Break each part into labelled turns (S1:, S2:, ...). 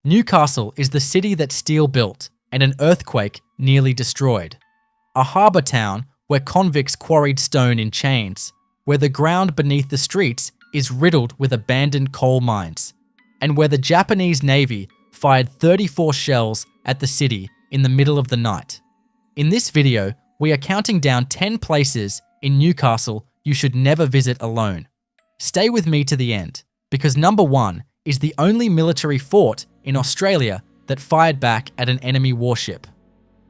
S1: Newcastle is the city that steel built and an earthquake nearly destroyed. A harbour town where convicts quarried stone in chains, where the ground beneath the streets is riddled with abandoned coal mines, and where the Japanese Navy fired 34 shells at the city in the middle of the night. In this video, we are counting down 10 places in Newcastle you should never visit alone. Stay with me to the end, because number 1 is the only military fort in Australia that fired back at an enemy warship.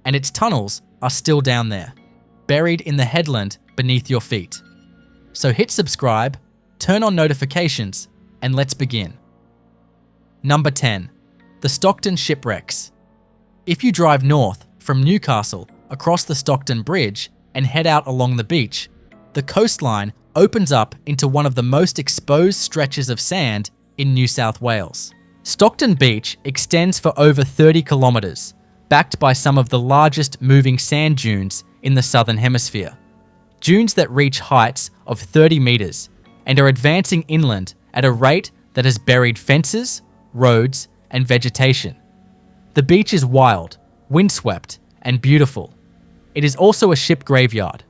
S1: And its tunnels are still down there, buried in the headland beneath your feet. So hit subscribe, turn on notifications, and let's begin. Number 10. The Stockton Shipwrecks. If you drive north from Newcastle across the Stockton Bridge and head out along the beach, the coastline opens up into one of the most exposed stretches of sand in New South Wales. Stockton Beach extends for over 30 kilometres, backed by some of the largest moving sand dunes in the Southern Hemisphere. Dunes that reach heights of 30 metres and are advancing inland at a rate that has buried fences, roads, and vegetation. The beach is wild, windswept, and beautiful. It is also a ship graveyard.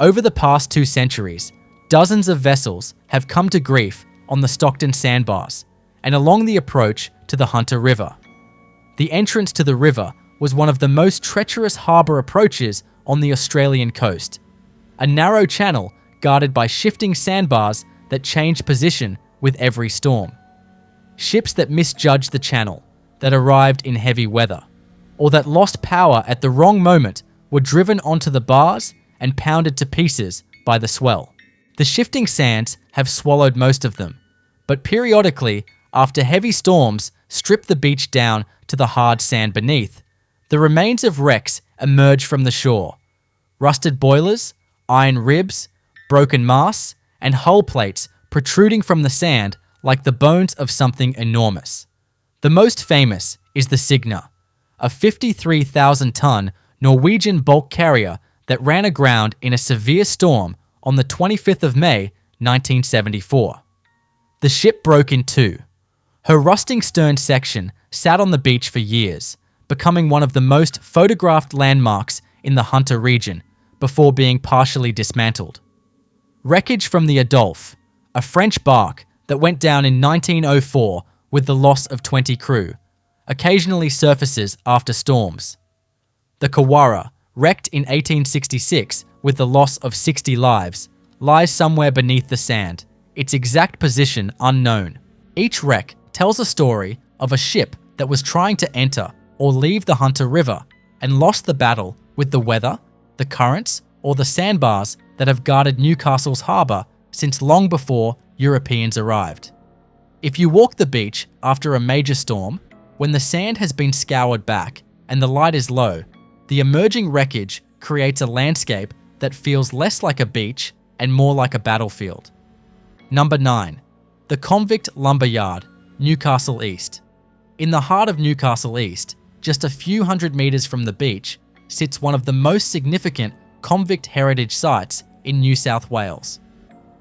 S1: Over the past 2 centuries, dozens of vessels have come to grief on the Stockton sandbars and along the approach to the Hunter River. The entrance to the river was one of the most treacherous harbour approaches on the Australian coast, a narrow channel guarded by shifting sandbars that change position with every storm. Ships that misjudged the channel, that arrived in heavy weather, or that lost power at the wrong moment were driven onto the bars and pounded to pieces by the swell. The shifting sands have swallowed most of them, but periodically, after heavy storms strip the beach down to the hard sand beneath, the remains of wrecks emerge from the shore. Rusted boilers, iron ribs, broken masts, and hull plates protruding from the sand like the bones of something enormous. The most famous is the Signa, a 53,000-ton Norwegian bulk carrier that ran aground in a severe storm on the 25th of May, 1974. The ship broke in two. Her rusting stern section sat on the beach for years, becoming one of the most photographed landmarks in the Hunter region before being partially dismantled. Wreckage from the Adolphe, a French bark that went down in 1904 with the loss of 20 crew, occasionally surfaces after storms. The Kawara, wrecked in 1866 with the loss of 60 lives, lies somewhere beneath the sand, its exact position unknown. Each wreck tells a story of a ship that was trying to enter or leave the Hunter River and lost the battle with the weather, the currents, or the sandbars that have guarded Newcastle's harbour since long before Europeans arrived. If you walk the beach after a major storm, when the sand has been scoured back and the light is low, the emerging wreckage creates a landscape that feels less like a beach and more like a battlefield. Number 9. The Convict Lumber Yard, Newcastle East. In the heart of Newcastle East, just a few hundred metres from the beach, sits one of the most significant convict heritage sites in New South Wales.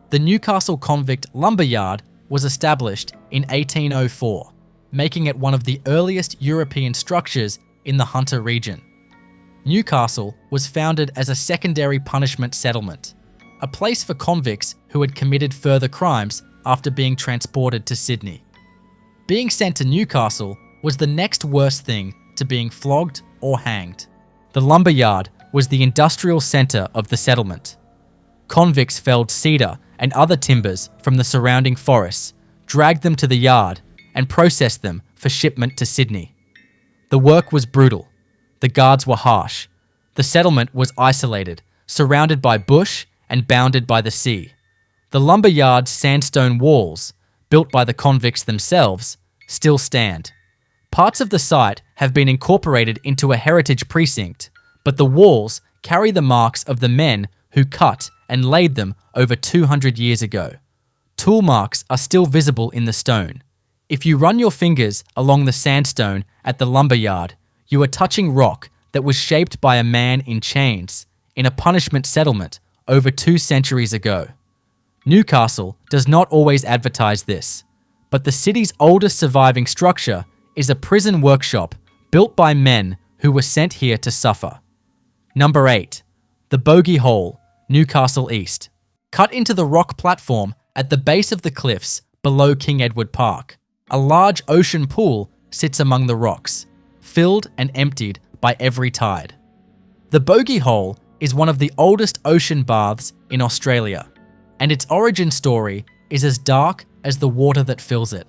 S1: The Newcastle Convict Lumber Yard was established in 1804, making it one of the earliest European structures in the Hunter region. Newcastle was founded as a secondary punishment settlement, a place for convicts who had committed further crimes after being transported to Sydney. Being sent to Newcastle was the next worst thing to being flogged or hanged. The lumber yard was the industrial centre of the settlement. Convicts felled cedar and other timbers from the surrounding forests, dragged them to the yard, and processed them for shipment to Sydney. The work was brutal. The guards were harsh. The settlement was isolated, surrounded by bush and bounded by the sea. The lumber yard's sandstone walls, built by the convicts themselves, still stand. Parts of the site have been incorporated into a heritage precinct, but the walls carry the marks of the men who cut and laid them over 200 years ago. Tool marks are still visible in the stone. If you run your fingers along the sandstone at the lumber yard, you are touching rock that was shaped by a man in chains in a punishment settlement over 2 centuries ago. Newcastle does not always advertise this, but the city's oldest surviving structure is a prison workshop built by men who were sent here to suffer. Number 8. The Bogey Hole, Newcastle East. Cut into the rock platform at the base of the cliffs below King Edward Park, a large ocean pool sits among the rocks, filled and emptied by every tide. The Bogey Hole is one of the oldest ocean baths in Australia, and its origin story is as dark as the water that fills it.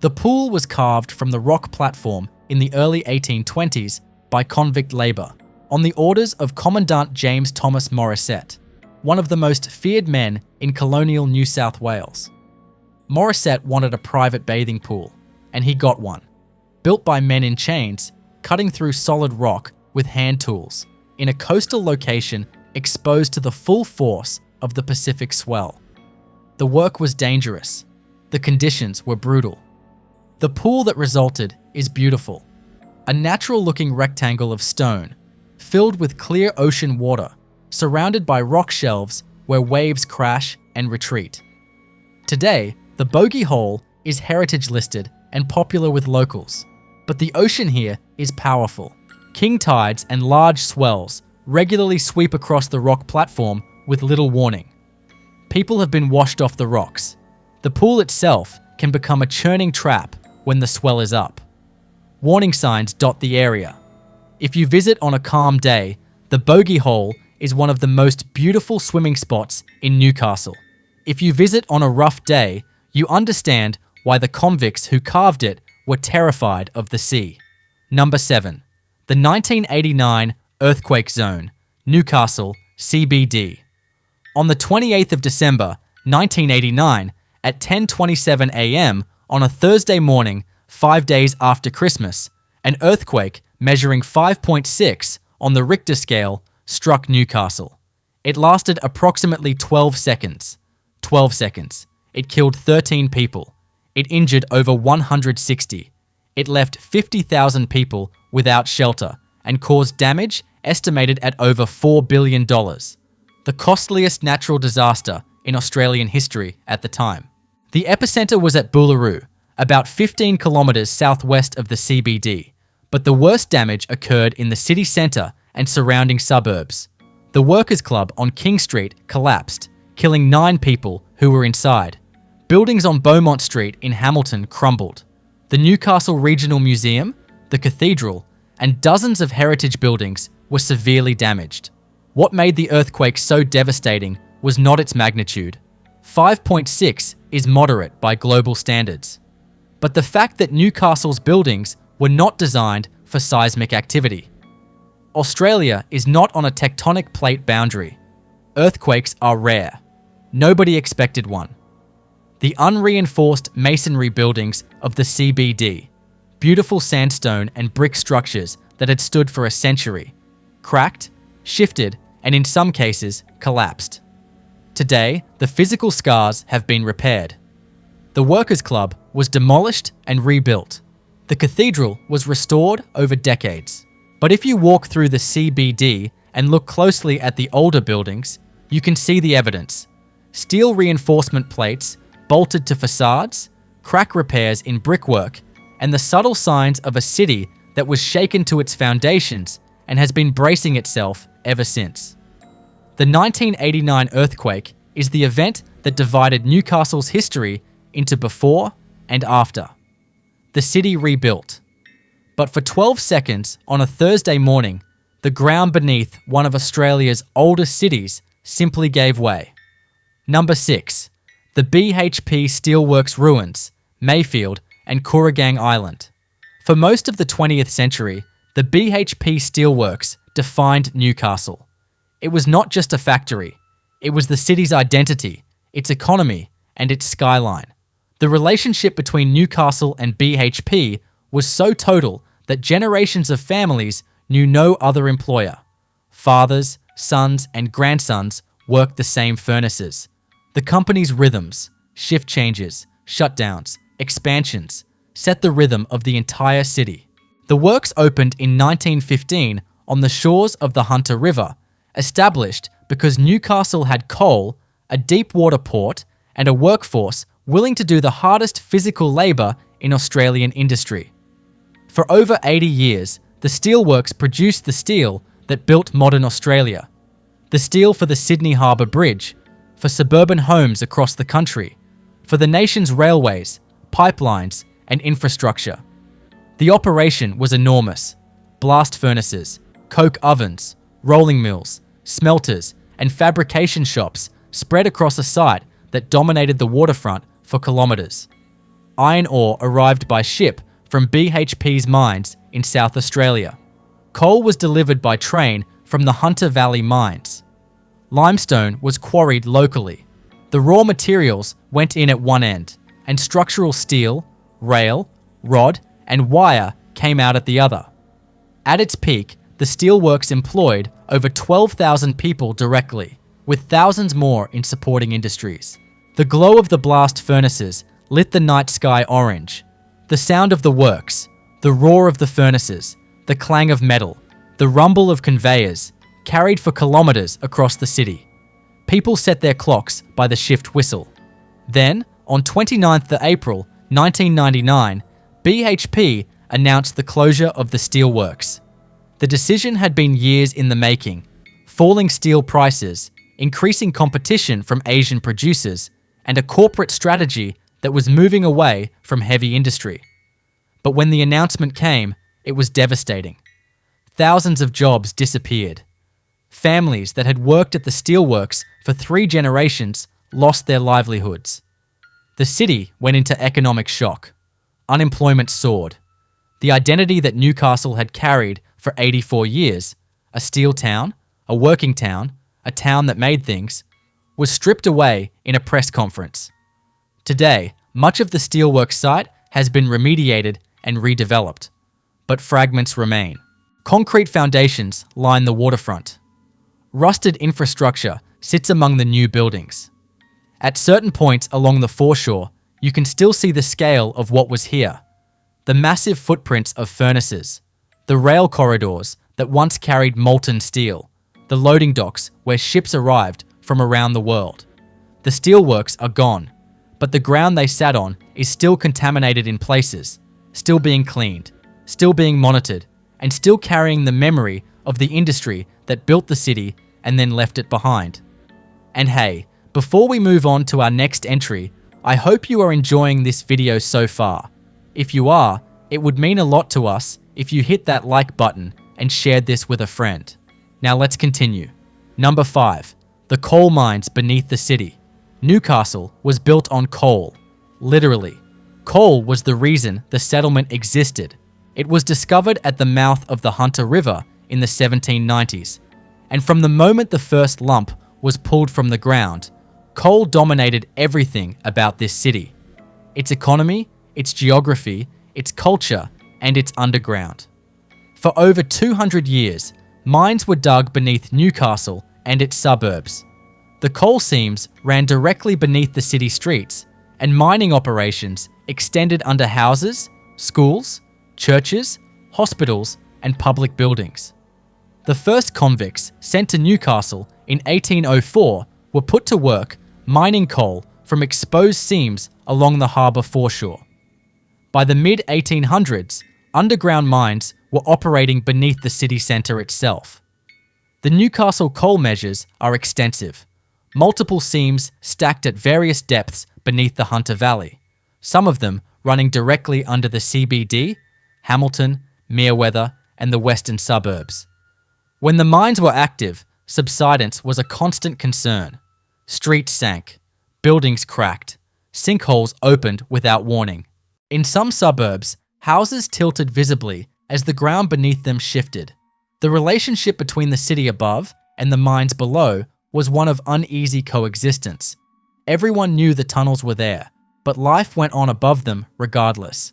S1: The pool was carved from the rock platform in the early 1820s by convict labour, on the orders of Commandant James Thomas Morissette, one of the most feared men in colonial New South Wales. Morissette wanted a private bathing pool, and he got one, built by men in chains, cutting through solid rock with hand tools, in a coastal location exposed to the full force of the Pacific swell. The work was dangerous. The conditions were brutal. The pool that resulted is beautiful. A natural-looking rectangle of stone, filled with clear ocean water, surrounded by rock shelves where waves crash and retreat. Today, the Bogey Hole is heritage listed and popular with locals, but the ocean here is powerful. King tides and large swells regularly sweep across the rock platform with little warning. People have been washed off the rocks. The pool itself can become a churning trap when the swell is up. Warning signs dot the area. If you visit on a calm day, the Bogey Hole is one of the most beautiful swimming spots in Newcastle. If you visit on a rough day, you understand why the convicts who carved it were terrified of the sea. Number 7. The 1989 Earthquake Zone, Newcastle, CBD. On the 28th of December, 1989, at 10:27 a.m. on a Thursday morning, 5 days after Christmas, an earthquake measuring 5.6 on the Richter scale struck Newcastle. It lasted approximately 12 seconds. 12 seconds. It killed 13 people. It injured over 160. It left 50,000 people without shelter and caused damage estimated at over $4 billion. The costliest natural disaster in Australian history at the time. The epicenter was at Boolaroo, about 15 kilometres southwest of the CBD, but the worst damage occurred in the city centre and surrounding suburbs. The Workers' Club on King Street collapsed, killing 9 people who were inside. Buildings on Beaumont Street in Hamilton crumbled. The Newcastle Regional Museum, the Cathedral, and dozens of heritage buildings were severely damaged. What made the earthquake so devastating was not its magnitude. 5.6 is moderate by global standards. But the fact that Newcastle's buildings were not designed for seismic activity. Australia is not on a tectonic plate boundary. Earthquakes are rare. Nobody expected one. The unreinforced masonry buildings of the CBD, beautiful sandstone and brick structures that had stood for a century, cracked, shifted, and in some cases collapsed. Today, the physical scars have been repaired. The Workers' Club was demolished and rebuilt. The cathedral was restored over decades. But if you walk through the CBD and look closely at the older buildings, you can see the evidence. Steel reinforcement plates bolted to facades, crack repairs in brickwork, and the subtle signs of a city that was shaken to its foundations and has been bracing itself ever since. The 1989 earthquake is the event that divided Newcastle's history into before and after. The city rebuilt. But for 12 seconds on a Thursday morning, the ground beneath one of Australia's oldest cities simply gave way. Number 6. The BHP Steelworks ruins, Mayfield and Kooragang Island. For most of the 20th century, the BHP Steelworks defined Newcastle. It was not just a factory. It was the city's identity, its economy, and its skyline. The relationship between Newcastle and BHP was so total that generations of families knew no other employer. Fathers, sons, and grandsons worked the same furnaces. The company's rhythms, shift changes, shutdowns, expansions, set the rhythm of the entire city. The works opened in 1915 on the shores of the Hunter River, established because Newcastle had coal, a deep water port, and a workforce willing to do the hardest physical labour in Australian industry. For over 80 years, the steelworks produced the steel that built modern Australia. The steel for the Sydney Harbour Bridge, for suburban homes across the country, for the nation's railways, pipelines, and infrastructure. The operation was enormous. Blast furnaces, coke ovens, rolling mills, smelters, and fabrication shops spread across a site that dominated the waterfront for kilometres. Iron ore arrived by ship from BHP's mines in South Australia. Coal was delivered by train from the Hunter Valley mines. Limestone was quarried locally. The raw materials went in at one end, and structural steel, rail, rod, and wire came out at the other. At its peak, the steelworks employed over 12,000 people directly, with thousands more in supporting industries. The glow of the blast furnaces lit the night sky orange. The sound of the works, the roar of the furnaces, the clang of metal, the rumble of conveyors, carried for kilometres across the city. People set their clocks by the shift whistle. Then, on 29th of April 1999, BHP announced the closure of the steelworks. The decision had been years in the making. Falling steel prices, increasing competition from Asian producers, and a corporate strategy that was moving away from heavy industry. But when the announcement came, it was devastating. Thousands of jobs disappeared. Families that had worked at the steelworks for 3 generations lost their livelihoods. The city went into economic shock. Unemployment soared. The identity that Newcastle had carried for 84 years, a steel town, a working town, a town that made things, was stripped away in a press conference. Today, much of the steelworks site has been remediated and redeveloped, but fragments remain. Concrete foundations line the waterfront. Rusted infrastructure sits among the new buildings. At certain points along the foreshore, you can still see the scale of what was here. The massive footprints of furnaces, the rail corridors that once carried molten steel, the loading docks where ships arrived from around the world. The steelworks are gone, but the ground they sat on is still contaminated in places, still being cleaned, still being monitored, and still carrying the memory of the industry that built the city and then left it behind. And hey, before we move on to our next entry, I hope you are enjoying this video so far. If you are, it would mean a lot to us if you hit that like button and shared this with a friend. Now let's continue. Number 5. The coal mines beneath the city. Newcastle was built on coal. Literally. Coal was the reason the settlement existed. It was discovered at the mouth of the Hunter River in the 1790s. And from the moment the first lump was pulled from the ground, coal dominated everything about this city. Its economy, its geography, its culture, and its underground. For over 200 years, mines were dug beneath Newcastle and its suburbs. The coal seams ran directly beneath the city streets, and mining operations extended under houses, schools, churches, hospitals, and public buildings. The first convicts sent to Newcastle in 1804 were put to work mining coal from exposed seams along the harbour foreshore. By the mid-1800s, underground mines were operating beneath the city centre itself. The Newcastle coal measures are extensive. Multiple seams stacked at various depths beneath the Hunter Valley, some of them running directly under the CBD, Hamilton, Merewether, and the western suburbs. When the mines were active, subsidence was a constant concern. Streets sank, buildings cracked, sinkholes opened without warning. In some suburbs, houses tilted visibly as the ground beneath them shifted. The relationship between the city above and the mines below was one of uneasy coexistence. Everyone knew the tunnels were there, but life went on above them regardless.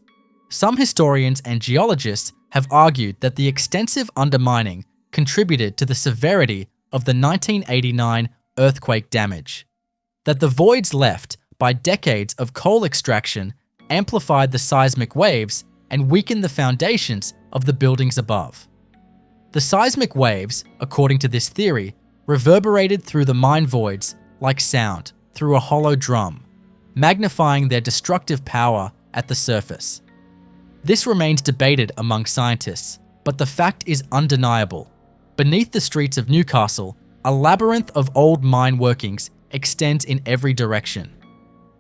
S1: Some historians and geologists have argued that the extensive undermining contributed to the severity of the 1989 earthquake damage. That the voids left by decades of coal extraction amplified the seismic waves and weakened the foundations of the buildings above. The seismic waves, according to this theory, reverberated through the mine voids like sound through a hollow drum, magnifying their destructive power at the surface. This remains debated among scientists, but the fact is undeniable. Beneath the streets of Newcastle, a labyrinth of old mine workings extends in every direction.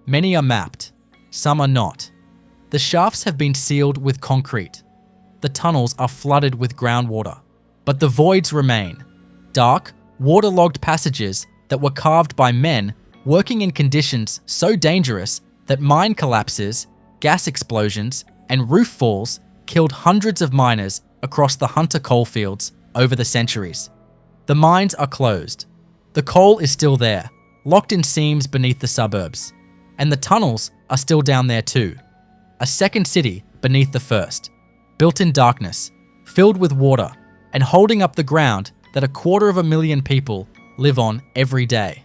S1: Many are mapped, some are not. The shafts have been sealed with concrete. The tunnels are flooded with groundwater, but the voids remain. Dark, waterlogged passages that were carved by men working in conditions so dangerous that mine collapses, gas explosions, and roof falls killed hundreds of miners across the Hunter coalfields over the centuries. The mines are closed. The coal is still there, locked in seams beneath the suburbs. And the tunnels are still down there too. A second city beneath the first, built in darkness, filled with water, and holding up the ground that 250,000 people live on every day.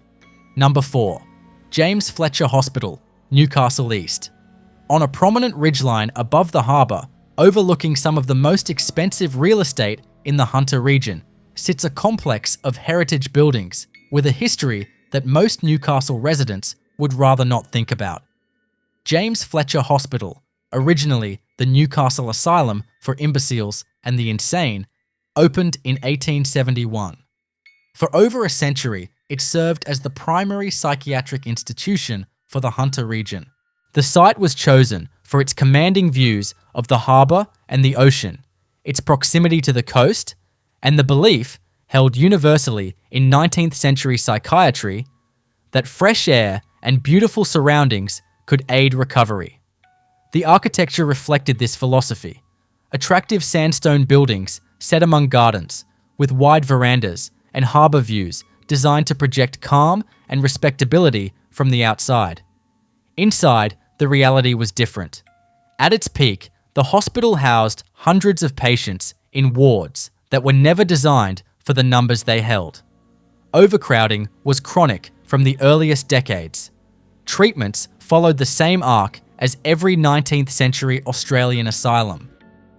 S1: Number 4. James Fletcher Hospital, Newcastle East. On a prominent ridgeline above the harbour, overlooking some of the most expensive real estate in the Hunter region, sits a complex of heritage buildings with a history that most Newcastle residents would rather not think about. James Fletcher Hospital, originally the Newcastle Asylum for Imbeciles and the Insane, opened in 1871. For over a century, it served as the primary psychiatric institution for the Hunter region. The site was chosen for its commanding views of the harbour and the ocean, its proximity to the coast, and the belief, held universally in 19th century psychiatry, that fresh air and beautiful surroundings could aid recovery. The architecture reflected this philosophy. Attractive sandstone buildings set among gardens, with wide verandas and harbour views designed to project calm and respectability from the outside. Inside, the reality was different. At its peak, the hospital housed hundreds of patients in wards that were never designed for the numbers they held. Overcrowding was chronic from the earliest decades. Treatments followed the same arc as every 19th century Australian asylum.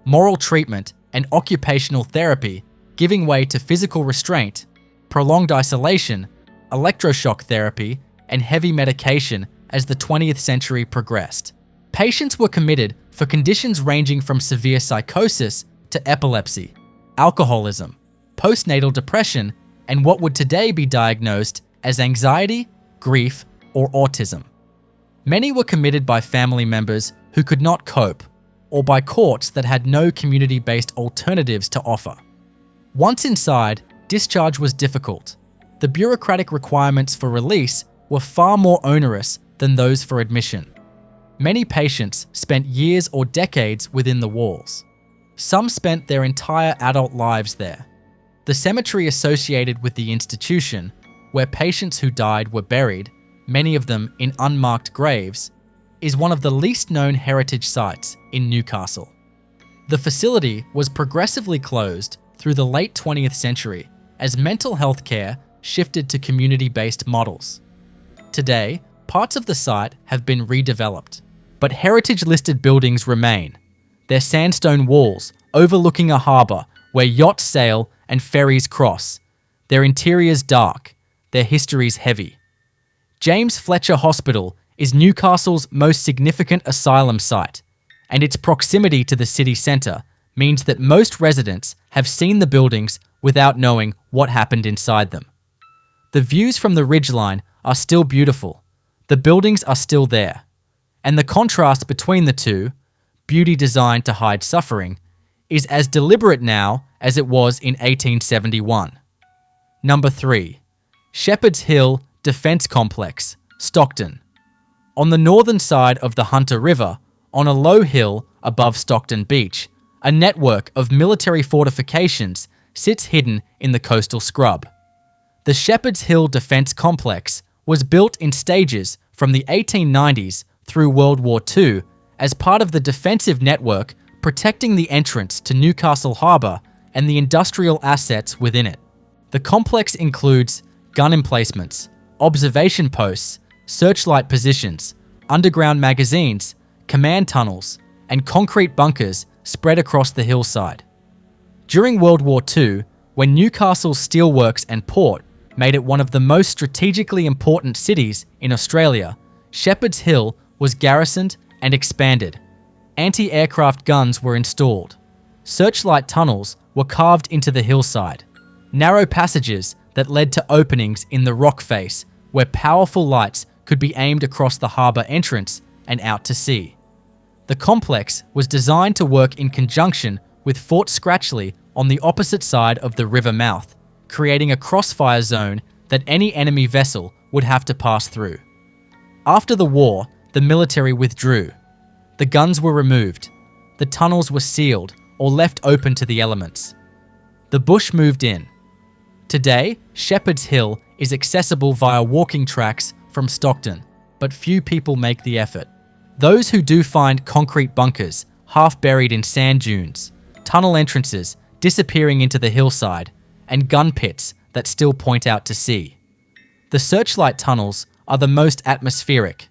S1: Moral treatment and occupational therapy giving way to physical restraint, prolonged isolation, electroshock therapy, and heavy medication as the 20th century progressed. Patients were committed for conditions ranging from severe psychosis to epilepsy, alcoholism, postnatal depression, and what would today be diagnosed as anxiety, grief, or autism. Many were committed by family members who could not cope, or by courts that had no community-based alternatives to offer. Once inside, discharge was difficult. The bureaucratic requirements for release were far more onerous than those for admission. Many patients spent years or decades within the walls. Some spent their entire adult lives there. The cemetery associated with the institution, where patients who died were buried, many of them in unmarked graves, is one of the least known heritage sites in Newcastle. The facility was progressively closed through the late 20th century as mental health care shifted to community-based models. Today, parts of the site have been redeveloped, but heritage-listed buildings remain. Their sandstone walls overlooking a harbour where yachts sail and ferries cross, their interiors dark, their histories heavy. James Fletcher Hospital is Newcastle's most significant asylum site, and its proximity to the city centre means that most residents have seen the buildings without knowing what happened inside them. The views from the ridgeline are still beautiful, the buildings are still there, and the contrast between the two, beauty designed to hide suffering, is as deliberate now as it was in 1871. Number 3. Shepherd's Hill Defence Complex, Stockton. On the northern side of the Hunter River, on a low hill above Stockton Beach, a network of military fortifications sits hidden in the coastal scrub. The Shepherd's Hill Defence Complex was built in stages from the 1890s through World War II as part of the defensive network protecting the entrance to Newcastle Harbour and the industrial assets within it. The complex includes gun emplacements, observation posts, searchlight positions, underground magazines, command tunnels, and concrete bunkers spread across the hillside. During World War II, when Newcastle's steelworks and port made it one of the most strategically important cities in Australia, Shepherd's Hill was garrisoned and expanded. Anti-aircraft guns were installed. Searchlight tunnels were carved into the hillside. Narrow passages that led to openings in the rock face where powerful lights could be aimed across the harbour entrance and out to sea. The complex was designed to work in conjunction with Fort Scratchley on the opposite side of the river mouth, creating a crossfire zone that any enemy vessel would have to pass through. After the war, the military withdrew. The guns were removed. The tunnels were sealed or left open to the elements. The bush moved in. Today, Shepherd's Hill is accessible via walking tracks from Stockton, but few people make the effort. Those who do find concrete bunkers, half buried in sand dunes, tunnel entrances disappearing into the hillside, and gun pits that still point out to sea. The searchlight tunnels are the most atmospheric.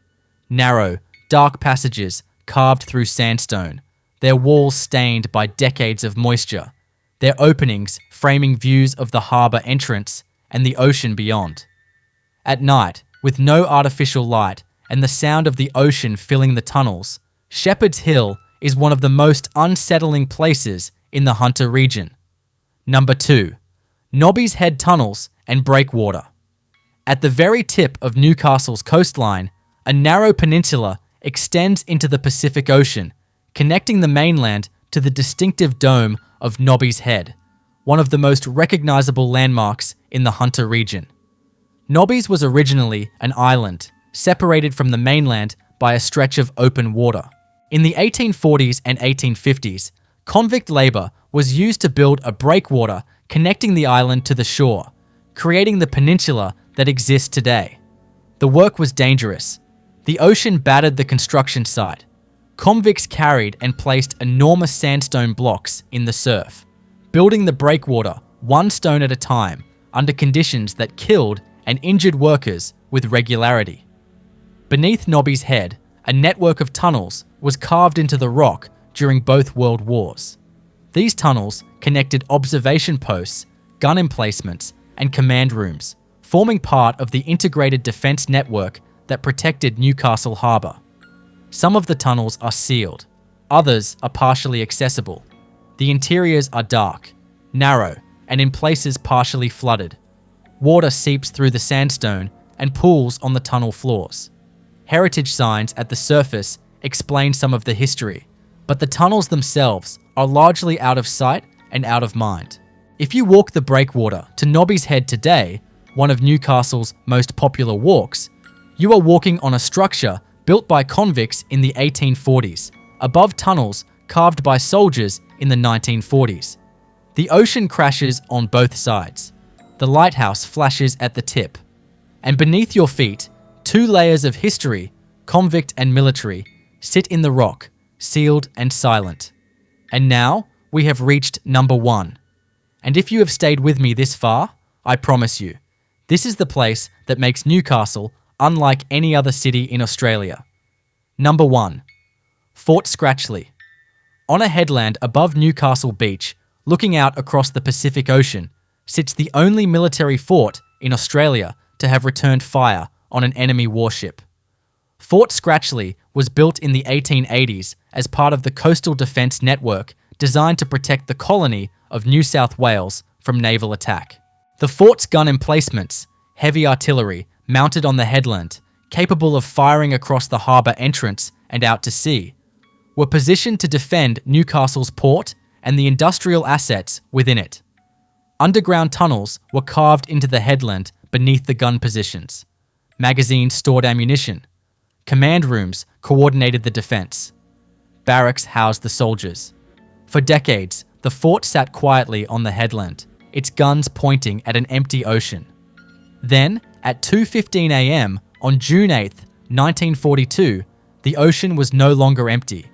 S1: Narrow, dark passages carved through sandstone, their walls stained by decades of moisture, their openings framing views of the harbour entrance and the ocean beyond. At night, with no artificial light and the sound of the ocean filling the tunnels, Shepherd's Hill is one of the most unsettling places in the Hunter region. Number 2. Nobby's Head Tunnels and Breakwater. At the very tip of Newcastle's coastline, a narrow peninsula extends into the Pacific Ocean, connecting the mainland to the distinctive dome of Nobby's Head, one of the most recognisable landmarks in the Hunter region. Nobby's was originally an island, separated from the mainland by a stretch of open water. In the 1840s and 1850s, convict labour was used to build a breakwater connecting the island to the shore, creating the peninsula that exists today. The work was dangerous. The ocean battered the construction site. Convicts carried and placed enormous sandstone blocks in the surf, building the breakwater one stone at a time under conditions that killed and injured workers with regularity. Beneath Nobby's Head, a network of tunnels was carved into the rock during both World Wars. These tunnels connected observation posts, gun emplacements, and command rooms, forming part of the integrated defence network that protected Newcastle Harbour. Some of the tunnels are sealed, others are partially accessible. The interiors are dark, narrow, and in places partially flooded. Water seeps through the sandstone and pools on the tunnel floors. Heritage signs at the surface explain some of the history, but the tunnels themselves are largely out of sight and out of mind. If you walk the breakwater to Nobby's Head today, one of Newcastle's most popular walks, you are walking on a structure built by convicts in the 1840s, above tunnels carved by soldiers in the 1940s. The ocean crashes on both sides. The lighthouse flashes at the tip. And beneath your feet, 2 layers of history, convict and military, sit in the rock, sealed and silent. And now, we have reached number 1. And if you have stayed with me this far, I promise you, this is the place that makes Newcastle unlike any other city in Australia. Number 1. Fort Scratchley. On a headland above Newcastle Beach, looking out across the Pacific Ocean, sits the only military fort in Australia to have returned fire on an enemy warship. Fort Scratchley was built in the 1880s as part of the Coastal Defence Network designed to protect the colony of New South Wales from naval attack. The fort's gun emplacements, heavy artillery mounted on the headland, capable of firing across the harbour entrance and out to sea, were positioned to defend Newcastle's port and the industrial assets within it. Underground tunnels were carved into the headland beneath the gun positions. Magazines stored ammunition. Command rooms coordinated the defence. Barracks housed the soldiers. For decades, the fort sat quietly on the headland, its guns pointing at an empty ocean. Then, at 2:15 a.m. on June 8, 1942, the ocean was no longer empty.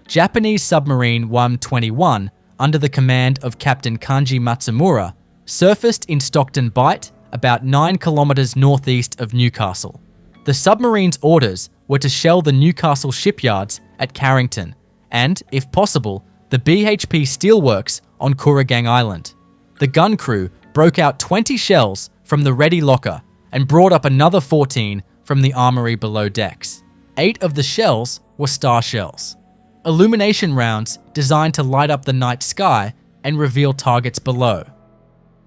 S1: Japanese submarine 121, under the command of Captain Kanji Matsumura, surfaced in Stockton Bight, about 9 kilometres northeast of Newcastle. The submarine's orders were to shell the Newcastle shipyards at Carrington and, if possible, the BHP steelworks on Kooragang Island. The gun crew broke out 20 shells from the ready locker and brought up another 14 from the armoury below decks. 8 of the shells were star shells. illumination rounds designed to light up the night sky and reveal targets below.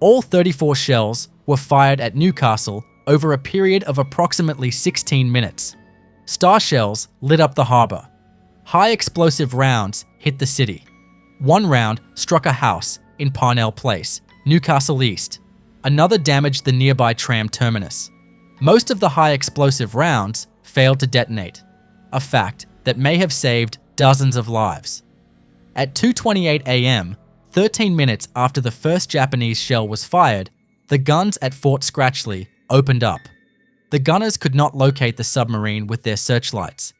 S1: All 34 shells were fired at Newcastle over a period of approximately 16 minutes. Star shells lit up the harbour. High explosive rounds hit the city. One round struck a house in Parnell Place, Newcastle East. Another damaged the nearby tram terminus. Most of the high explosive rounds failed to detonate, a fact that may have saved dozens of lives. At 2:28 a.m., 13 minutes after the first Japanese shell was fired, the guns at Fort Scratchley opened up. The gunners could not locate the submarine with their searchlights.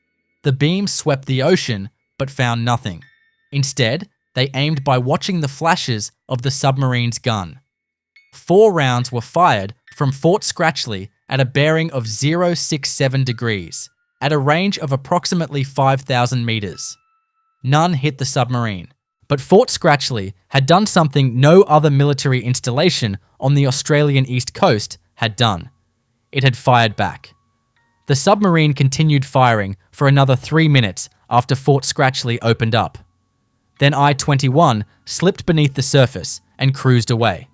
S1: The beams swept the ocean but found nothing. Instead, they aimed by watching the flashes of the submarine's gun. 4 rounds were fired from Fort Scratchley at a bearing of 067 degrees, at a range of approximately 5,000 meters. None hit the submarine, but Fort Scratchley had done something no other military installation on the Australian east coast had done. It had fired back. The submarine continued firing for another 3 minutes after Fort Scratchley opened up. Then I-21 slipped beneath the surface and cruised away.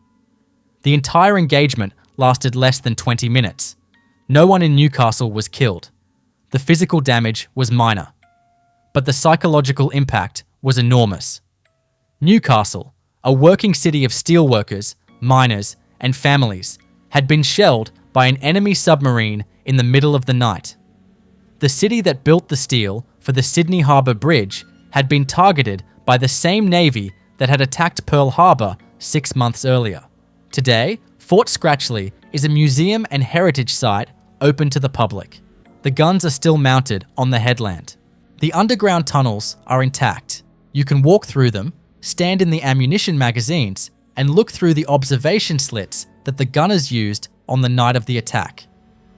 S1: The entire engagement lasted less than 20 minutes. No one in Newcastle was killed. The physical damage was minor, but the psychological impact was enormous. Newcastle, a working city of steelworkers, miners, and families, had been shelled by an enemy submarine in the middle of the night. The city that built the steel for the Sydney Harbour Bridge had been targeted by the same Navy that had attacked Pearl Harbor 6 months earlier. Today, Fort Scratchley is a museum and heritage site open to the public. The guns are still mounted on the headland. The underground tunnels are intact. You can walk through them, stand in the ammunition magazines, and look through the observation slits that the gunners used on the night of the attack.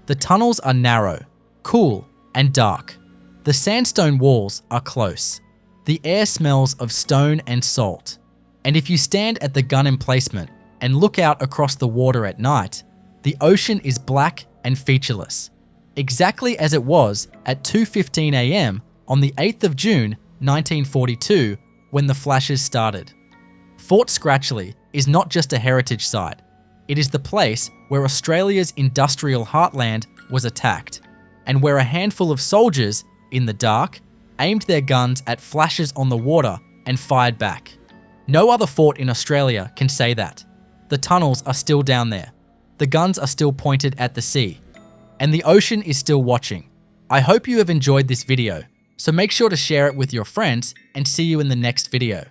S1: The tunnels are narrow, cool, and dark. The sandstone walls are close. The air smells of stone and salt. And if you stand at the gun emplacement and look out across the water at night, the ocean is black and featureless, exactly as it was at 2:15 a.m. on the 8th of June 1942 when the flashes started. Fort Scratchley is not just a heritage site, it is the place where Australia's industrial heartland was attacked, and where a handful of soldiers, in the dark, aimed their guns at flashes on the water and fired back. No other fort in Australia can say that. The tunnels are still down there. The guns are still pointed at the sea. And the ocean is still watching. I hope you have enjoyed this video, so make sure to share it with your friends and see you in the next video.